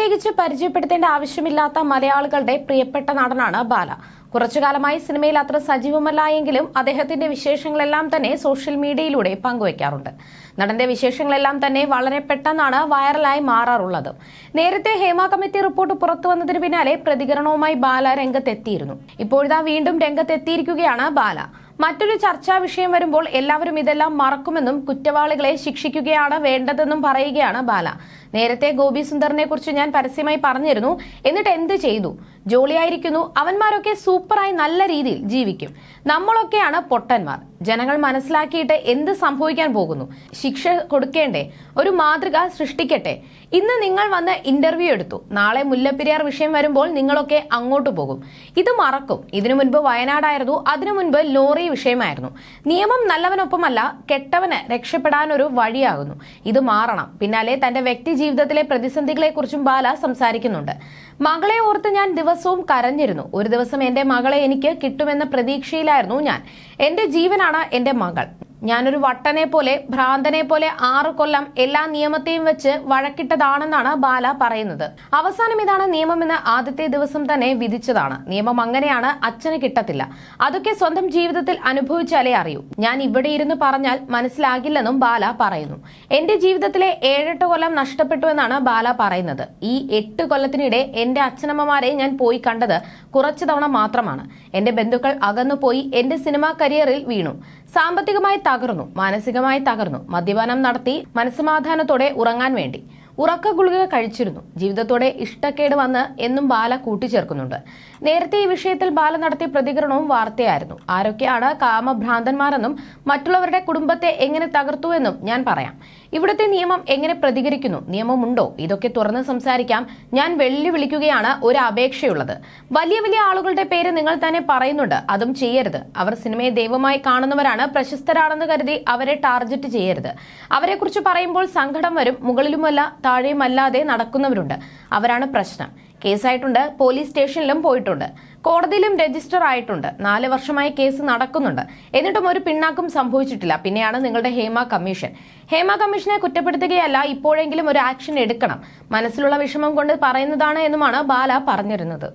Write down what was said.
പ്രത്യേകിച്ച് പരിചയപ്പെടുത്തേണ്ട ആവശ്യമില്ലാത്ത മലയാളികളുടെ പ്രിയപ്പെട്ട നടനാണ് ബാല. കുറച്ചുകാലമായി സിനിമയിൽ അത്ര സജീവമല്ല എങ്കിലും അദ്ദേഹത്തിന്റെ വിശേഷങ്ങളെല്ലാം തന്നെ സോഷ്യൽ മീഡിയയിലൂടെ പങ്കുവയ്ക്കാറുണ്ട്. നടന്റെ വിശേഷങ്ങളെല്ലാം തന്നെ വളരെ പെട്ടെന്നാണ് വൈറലായി മാറാറുള്ളത്. നേരത്തെ ഹേമ കമ്മിറ്റി റിപ്പോർട്ട് പുറത്തു വന്നതിന് പിന്നാലെ പ്രതികരണവുമായി ബാല രംഗത്തെത്തിയിരുന്നു. ഇപ്പോഴിതാ വീണ്ടും രംഗത്തെത്തിയിരിക്കുകയാണ് ബാല. മറ്റൊരു ചർച്ചാ വിഷയം വരുമ്പോൾ എല്ലാവരും ഇതെല്ലാം മറക്കുമെന്നും കുറ്റവാളികളെ ശിക്ഷിക്കുകയാണ് വേണ്ടതെന്നും പറയുകയാണ് ബാല. നേരത്തെ ഗോപി സുന്ദറിനെ കുറിച്ച് ഞാൻ പരസ്യമായി പറഞ്ഞിരുന്നു. എന്നിട്ട് എന്ത് ചെയ്തു? ജോളിയായിരിക്കുന്നു. അവന്മാരൊക്കെ സൂപ്പറായി നല്ല രീതിയിൽ ജീവിക്കും. നമ്മളൊക്കെയാണ് പൊട്ടന്മാർ. ജനങ്ങൾ മനസ്സിലാക്കിയിട്ട് എന്ത് സംഭവിക്കാൻ പോകുന്നു? ശിക്ഷ കൊടുക്കേണ്ടേ? ഒരു മാതൃക സൃഷ്ടിക്കട്ടെ. ഇന്ന് നിങ്ങൾ വന്ന് ഇന്റർവ്യൂ എടുത്തു. നാളെ മുല്ലപ്പെരിയാർ വിഷയം വരുമ്പോൾ നിങ്ങളൊക്കെ അങ്ങോട്ട് പോകും. ഇത് മറക്കും. ഇതിനു മുൻപ് വയനാടായിരുന്നു, അതിനു മുൻപ് ലോറി വിഷയമായിരുന്നു. നിയമം നല്ലവനൊപ്പമല്ല, കെട്ടവന് രക്ഷപ്പെടാനൊരു വഴിയാകുന്നു. ഇത് മാറണം. പിന്നാലെ തന്റെ വ്യക്തി ജീവിതത്തിലെ പ്രതിസന്ധികളെ കുറിച്ചും ബാല സംസാരിക്കുന്നുണ്ട്. മകളെ ഓർത്ത് ഞാൻ ദിവസവും കരഞ്ഞിരുന്നു. ഒരു ദിവസം എന്റെ മകളെ എനിക്ക് കിട്ടുമെന്ന പ്രതീക്ഷയിലായിരുന്നു ഞാൻ. എന്റെ ജീവനാണ് എന്റെ മകൾ. ഞാനൊരു വട്ടനെ പോലെ ഭ്രാന്തനെ പോലെ 6 കൊല്ലം എല്ലാ നിയമത്തെയും വെച്ച് വഴക്കിട്ടതാണെന്നാണ് ബാല പറയുന്നത്. അവസാനം ഇതാണ് നിയമമെന്ന് ആദ്യത്തെ ദിവസം തന്നെ വിധിച്ചതാണ്. നിയമം അങ്ങനെയാണ്, അച്ഛന് കിട്ടത്തില്ല. അതൊക്കെ സ്വന്തം ജീവിതത്തിൽ അനുഭവിച്ചാലേ അറിയൂ. ഞാൻ ഇവിടെ ഇരുന്ന് പറഞ്ഞാൽ മനസ്സിലാകില്ലെന്നും ബാല പറയുന്നു. എന്റെ ജീവിതത്തിലെ 7-8 കൊല്ലം നഷ്ടപ്പെട്ടു എന്നാണ് ബാല പറയുന്നത്. ഈ 8 കൊല്ലത്തിനിടെ എന്റെ അച്ഛനമ്മമാരെ ഞാൻ പോയി കണ്ടത് കുറച്ചു തവണ മാത്രമാണ്. എന്റെ ബന്ധുക്കൾ അകന്നുപോയി. എന്റെ സിനിമാ കരിയറിൽ വീണു. സാമ്പത്തികമായി തകർന്നു, മാനസികമായി തകർന്നു. മദ്യപാനം നടത്തി മനസ്സമാധാനത്തോടെ ഉറങ്ങാൻ വേണ്ടി ഉറക്ക ഗുളിക കഴിച്ചിരുന്നു. ജീവിതത്തോടെ ഇഷ്ടക്കേട് വന്ന് എന്നും ബാല കൂട്ടിച്ചേർക്കുന്നുണ്ട്. നേരത്തെ ഈ വിഷയത്തിൽ ബാല നടത്തിയ പ്രതികരണവും വാർത്തയായിരുന്നു. ആരൊക്കെയാണ് കാമഭ്രാന്തന്മാരെന്നും മറ്റുള്ളവരുടെ കുടുംബത്തെ എങ്ങനെ തകർത്തുവെന്നും ഞാൻ പറയാം. ഇവിടുത്തെ നിയമം എങ്ങനെ പ്രതികരിക്കുന്നു? നിയമമുണ്ടോ? ഇതൊക്കെ തുറന്ന് സംസാരിക്കാം. ഞാൻ വെല്ലുവിളിക്കുകയാണ്. ഒരു അപേക്ഷയുള്ളത്. വലിയ വലിയ ആളുകളുടെ പേര് നിങ്ങൾ തന്നെ പറയുന്നുണ്ട്. അതും ചെയ്യരുത്. അവർ സിനിമയെ ദൈവമായി കാണുന്നവരാണ്. പ്രശസ്തരാണെന്ന് കരുതി അവരെ ടാർഗറ്റ് ചെയ്യരുത്. അവരെക്കുറിച്ച് പറയുമ്പോൾ സങ്കടം വരും. മുകളിലുമല്ല താഴെയുമല്ലാതെ നടക്കുന്നവരുണ്ട്. അവരാണ് പ്രശ്നം. കേസായിട്ടുണ്ട്. പോലീസ് സ്റ്റേഷനിലും പോയിട്ടുണ്ട്. കോടതിയിലും രജിസ്റ്റർ ആയിട്ടുണ്ട്. 4 വർഷമായി കേസ് നടക്കുന്നുണ്ട്. എന്നിട്ടും ഒരു പിണ്ണാക്കും സംഭവിച്ചിട്ടില്ല. പിന്നെയാണ് നിങ്ങളുടെ ഹേമ കമ്മീഷൻ. ഹേമ കമ്മീഷനെ കുറ്റപ്പെടുത്തുകയല്ല, ഇപ്പോഴെങ്കിലും ഒരു ആക്ഷൻ എടുക്കണം. മനസ്സിലുള്ള വിഷമം കൊണ്ട് പറയുന്നതാണ് എന്നുമാണ് ബാല പറഞ്ഞിരുന്നത്.